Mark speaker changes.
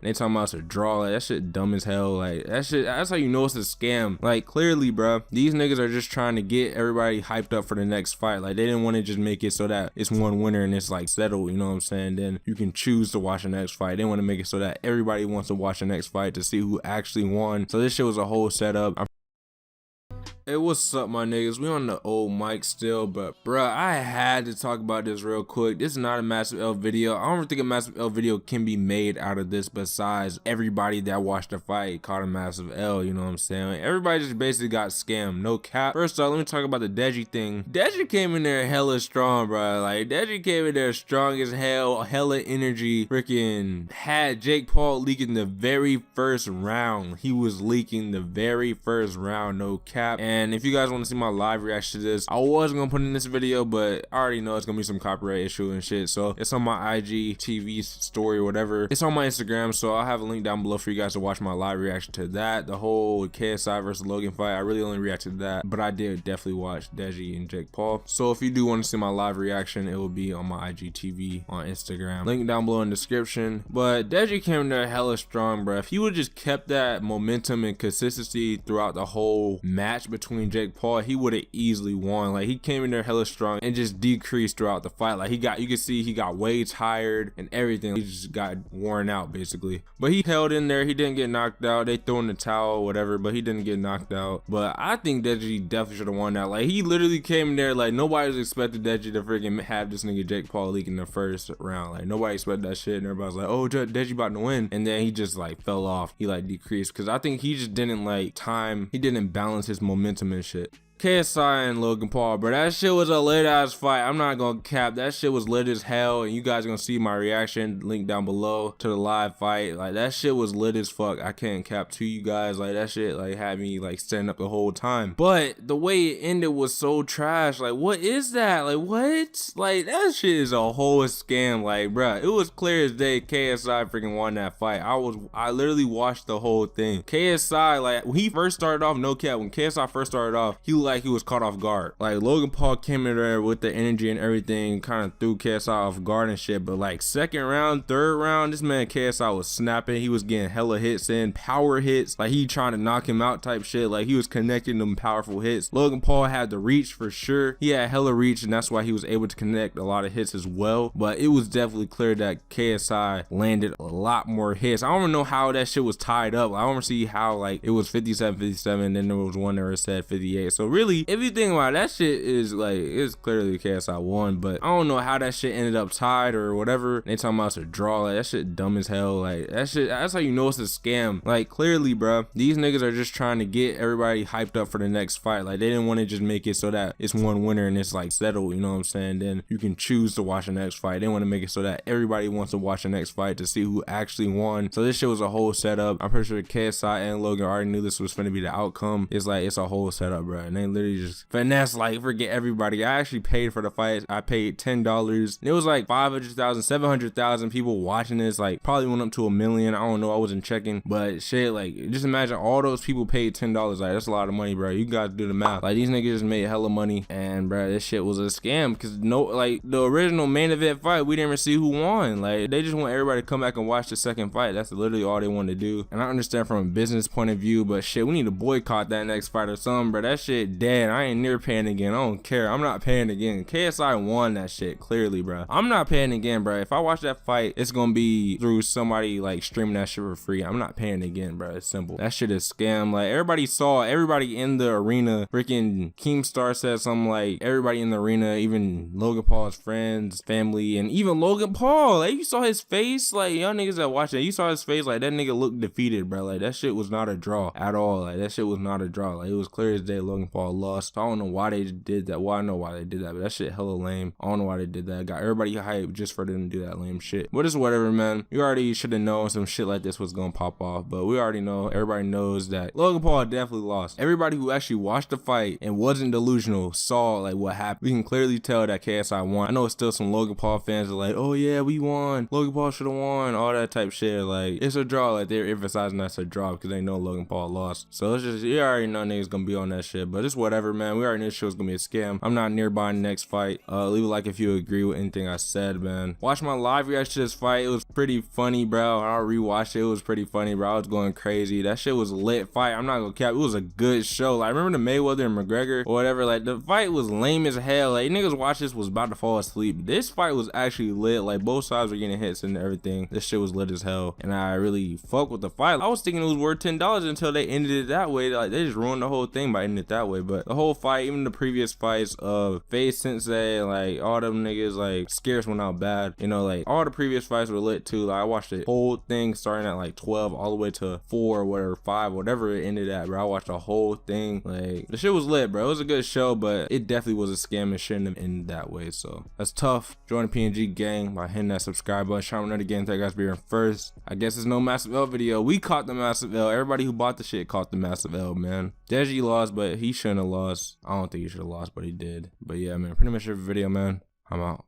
Speaker 1: They talking about it's a draw. Like, that shit dumb as hell. Like, that shit, that's how you know it's a scam. Like, clearly, bro, these niggas are just trying to get everybody hyped up for the next fight. Like, they didn't want to just make it so that it's one winner and it's like settled, you know what I'm saying? Then you can choose to watch the next fight. They want to make it so that everybody wants to watch the next fight to see who actually won. So this shit was a whole setup. Hey, what's up, my niggas? We on the old mic still, but bruh, I had to talk about this real quick. This is not a Massive L video. I don't think a Massive L video can be made out of this besides everybody that watched the fight caught a Massive L, you know what I'm saying? Everybody just basically got scammed, no cap. First off, let me talk about the Deji thing. Deji came in there hella strong, bruh. Like, Deji came in there strong as hell, hella energy, freaking had Jake Paul leaking the very first round. He was leaking the very first round, no cap. And if you guys want to see my live reaction to this, I was gonna put in this video, but I already know it's gonna be some copyright issue and shit. So it's on my IG TV story or whatever. It's on my Instagram, so I'll have a link down below for you guys to watch my live reaction to that. The whole KSI versus Logan fight, I really only reacted to that, but I did definitely watch Deji and Jake Paul. So if you do want to see my live reaction, it will be on my IGTV on Instagram. Link down below in the description. But Deji came in there hella strong, bro. If he would just kept that momentum and consistency throughout the whole match between Jake Paul, he would have easily won. Like, he came in there hella strong and just decreased throughout the fight. Like, you could see he got way tired and everything. He just got worn out basically, but he held in there. He didn't get knocked out. They threw in the towel or whatever, but he didn't get knocked out. But I think Deji definitely should have won that. Like, he literally came in there like nobody was expecting Deji to freaking have this nigga Jake Paul leak in the first round. Like, nobody expected that shit, and everybody's like, oh, Deji about to win, and then he just like fell off. He like decreased because I think he just didn't like time. He didn't balance his momentum and shit. KSI and Logan Paul, bro, that shit was a lit ass fight. I'm not gonna cap, that shit was lit as hell, and you guys are gonna see my reaction link down below to the live fight. Like, that shit was lit as fuck. I can't cap to you guys. Like, that shit like had me like standing up the whole time, but the way it ended was so trash. Like, what is that? Like, what? Like, that shit is a whole scam. Like, bro, it was clear as day KSI freaking won that fight. I literally watched the whole thing. KSI, like, when he first started off, no cap, when KSI first started off, he was caught off guard. Like, Logan Paul came in there with the energy and everything, kind of threw KSI off guard and shit. But like second round, third round, this man KSI was snapping. He was getting hella hits in, power hits. Like, he trying to knock him out type shit. Like, he was connecting them powerful hits. Logan Paul had the reach for sure. He had hella reach, and that's why he was able to connect a lot of hits as well. But it was definitely clear that KSI landed a lot more hits. I don't even know how that shit was tied up. I don't see how, like, it was 57-57, then there was one that said 58. So really, if you think about it, that shit is like, it's clearly KSI won, but I don't know how that shit ended up tied or whatever. They talking about it's a draw. Like, that shit dumb as hell. Like, that shit, that's how you know it's a scam. Like, clearly, bro, these niggas are just trying to get everybody hyped up for the next fight. Like, they didn't want to just make it so that it's one winner and it's like settled, you know what I'm saying? Then you can choose to watch the next fight. They want to make it so that everybody wants to watch the next fight to see who actually won. So this shit was a whole setup. I'm pretty sure KSI and Logan already knew this was going to be the outcome. It's like, it's a whole setup, bro, and they literally just finesse, like, forget everybody. I actually paid for the fight. I paid $10. It was like 500,000, 700,000 people watching this. Like, probably went up to 1 million. I don't know, I wasn't checking, but shit, like, just imagine all those people paid $10. Like, that's a lot of money, bro. You guys do the math. Like, these niggas just made hella money, and bro, this shit was a scam because no, like, the original main event fight, we didn't even see who won. Like, they just want everybody to come back and watch the second fight. That's literally all they wanted to do. And I understand from a business point of view, but shit, we need to boycott that next fight or something, bro. That shit dead. I ain't near paying again. I don't care. I'm not paying again. KSI won that shit clearly, bro. I'm not paying again, bro. If I watch that fight, it's gonna be through somebody like streaming that shit for free. I'm not paying again, bro. It's simple. That shit is scam. Like, everybody saw, everybody in the arena, freaking Keemstar said something like, everybody in the arena, even Logan Paul's friends, family, and even Logan Paul, like, you saw his face. Like, y'all niggas that watch it, you saw his face. Like, that nigga looked defeated, bro. Like, that shit was not a draw at all. Like, that shit was not a draw. Like, it was clear as day Logan Paul lost. I don't know why they did that. Well, I know why they did that, but that shit hella lame. I don't know why they did that. Got everybody hyped just for them to do that lame shit. But it's whatever, man. You already should have known some shit like this was gonna pop off, but we already know. Everybody knows that Logan Paul definitely lost. Everybody who actually watched the fight and wasn't delusional saw like what happened. We can clearly tell that KSI won. I know it's still some Logan Paul fans are like, oh yeah, we won. Logan Paul should have won. All that type shit. Like, it's a draw. Like, they're emphasizing that's a draw because they know Logan Paul lost. So it's just, you already know niggas gonna be on that shit. But it's it's whatever, man. We already knew this shit was gonna be a scam. I'm not nearby the next fight. Leave a like if you agree with anything I said, man. Watch my live reaction to this fight. It was pretty funny, bro. I rewatched it. It was pretty funny, bro. I was going crazy. That shit was lit fight. I'm not gonna cap. It was a good show. Like, remember the Mayweather and McGregor or whatever? Like, the fight was lame as hell. Like, niggas watch this was about to fall asleep. This fight was actually lit. Like, both sides were getting hits and everything. This shit was lit as hell, and I really fuck with the fight. I was thinking it was worth $10 until they ended it that way. Like, they just ruined the whole thing by ending it that way. But the whole fight, even the previous fights of Face Sensei, like all them niggas, like Scarce went out bad. You know, like all the previous fights were lit too. Like, I watched the whole thing starting at like 12 all the way to 4 or whatever, 5, whatever it ended at, bro. I watched the whole thing. Like, the shit was lit, bro. It was a good show, but it definitely was a scam and shouldn't have ended that way. So that's tough. Join the PNG gang by hitting that subscribe button. Shout out again. Thank you guys for being first. I guess it's no massive L video. We caught the massive L. Everybody who bought the shit caught the massive L, man. Deji lost, but he shouldn't have lost. I don't think he should have lost, but he did. But yeah, man, pretty much your video, man. I'm out.